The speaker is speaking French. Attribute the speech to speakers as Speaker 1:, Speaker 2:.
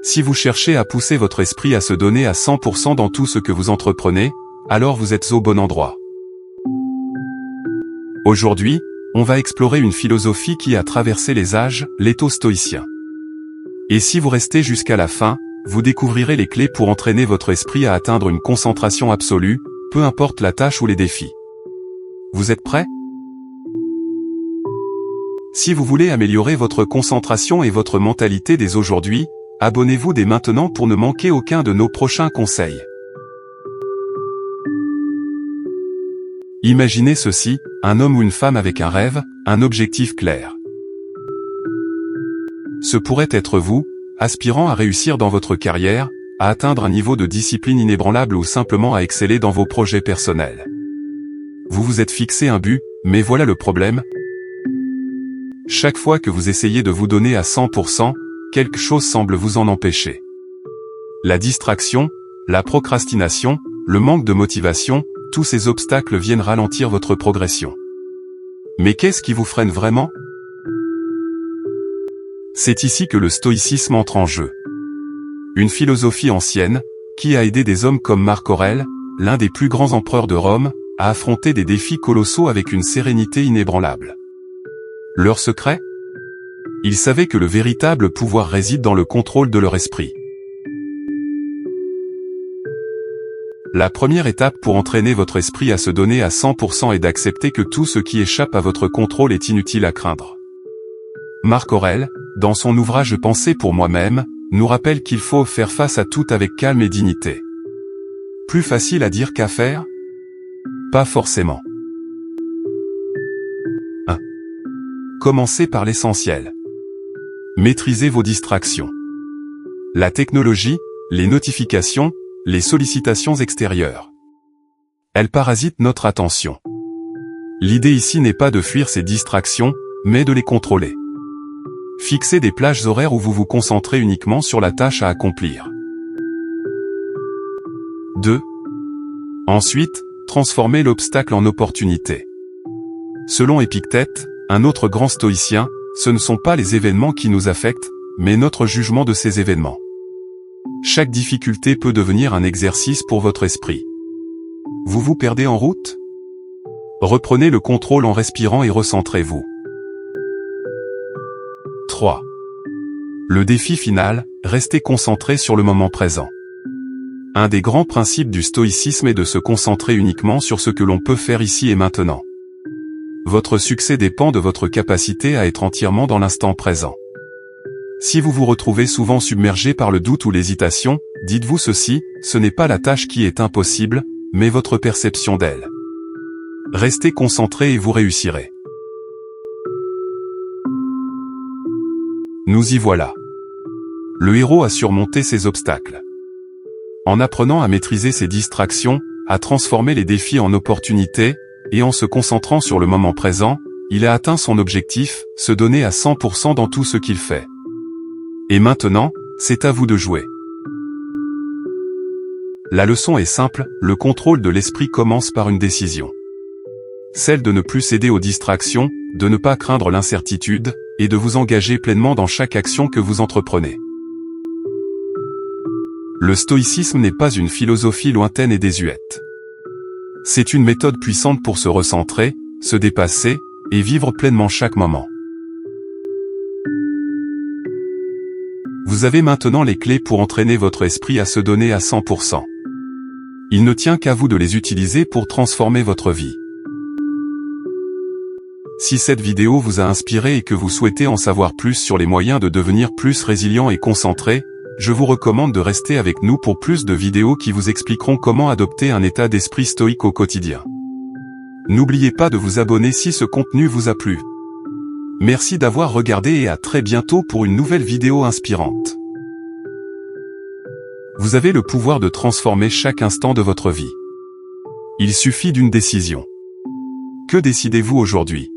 Speaker 1: Si vous cherchez à pousser votre esprit à se donner à 100% dans tout ce que vous entreprenez, alors vous êtes au bon endroit. Aujourd'hui, on va explorer une philosophie qui a traversé les âges, l'éthos stoïcien. Et si vous restez jusqu'à la fin, vous découvrirez les clés pour entraîner votre esprit à atteindre une concentration absolue, peu importe la tâche ou les défis. Vous êtes prêts? Si vous voulez améliorer votre concentration et votre mentalité dès aujourd'hui, abonnez-vous dès maintenant pour ne manquer aucun de nos prochains conseils. Imaginez ceci, un homme ou une femme avec un rêve, un objectif clair. Ce pourrait être vous, aspirant à réussir dans votre carrière, à atteindre un niveau de discipline inébranlable ou simplement à exceller dans vos projets personnels. Vous vous êtes fixé un but, mais voilà le problème. Chaque fois que vous essayez de vous donner à 100%, quelque chose semble vous en empêcher. La distraction, la procrastination, le manque de motivation, tous ces obstacles viennent ralentir votre progression. Mais qu'est-ce qui vous freine vraiment? C'est ici que le stoïcisme entre en jeu. Une philosophie ancienne, qui a aidé des hommes comme Marc Aurèle, l'un des plus grands empereurs de Rome, à affronter des défis colossaux avec une sérénité inébranlable. Leur secret? Ils savaient que le véritable pouvoir réside dans le contrôle de leur esprit. La première étape pour entraîner votre esprit à se donner à 100% est d'accepter que tout ce qui échappe à votre contrôle est inutile à craindre. Marc Aurèle, dans son ouvrage Penser pour moi-même, nous rappelle qu'il faut faire face à tout avec calme et dignité. Plus facile à dire qu'à faire? Pas forcément. 1. Commencez par l'essentiel. Maîtrisez vos distractions. La technologie, les notifications, les sollicitations extérieures. Elles parasitent notre attention. L'idée ici n'est pas de fuir ces distractions, mais de les contrôler. Fixez des plages horaires où vous vous concentrez uniquement sur la tâche à accomplir. 2. Ensuite, transformez l'obstacle en opportunité. Selon Épictète, un autre grand stoïcien, ce ne sont pas les événements qui nous affectent, mais notre jugement de ces événements. Chaque difficulté peut devenir un exercice pour votre esprit. Vous vous perdez en route? Reprenez le contrôle en respirant et recentrez-vous. 3. Le défi final, restez concentré sur le moment présent. Un des grands principes du stoïcisme est de se concentrer uniquement sur ce que l'on peut faire ici et maintenant. Votre succès dépend de votre capacité à être entièrement dans l'instant présent. Si vous vous retrouvez souvent submergé par le doute ou l'hésitation, dites-vous ceci, ce n'est pas la tâche qui est impossible, mais votre perception d'elle. Restez concentré et vous réussirez. Nous y voilà. Le héros a surmonté ses obstacles. En apprenant à maîtriser ses distractions, à transformer les défis en opportunités, et en se concentrant sur le moment présent, il a atteint son objectif, se donner à 100% dans tout ce qu'il fait. Et maintenant, c'est à vous de jouer. La leçon est simple, le contrôle de l'esprit commence par une décision. Celle de ne plus céder aux distractions, de ne pas craindre l'incertitude, et de vous engager pleinement dans chaque action que vous entreprenez. Le stoïcisme n'est pas une philosophie lointaine et désuète. C'est une méthode puissante pour se recentrer, se dépasser, et vivre pleinement chaque moment. Vous avez maintenant les clés pour entraîner votre esprit à se donner à 100%. Il ne tient qu'à vous de les utiliser pour transformer votre vie. Si cette vidéo vous a inspiré et que vous souhaitez en savoir plus sur les moyens de devenir plus résilient et concentré, je vous recommande de rester avec nous pour plus de vidéos qui vous expliqueront comment adopter un état d'esprit stoïque au quotidien. N'oubliez pas de vous abonner si ce contenu vous a plu. Merci d'avoir regardé et à très bientôt pour une nouvelle vidéo inspirante. Vous avez le pouvoir de transformer chaque instant de votre vie. Il suffit d'une décision. Que décidez-vous aujourd'hui ?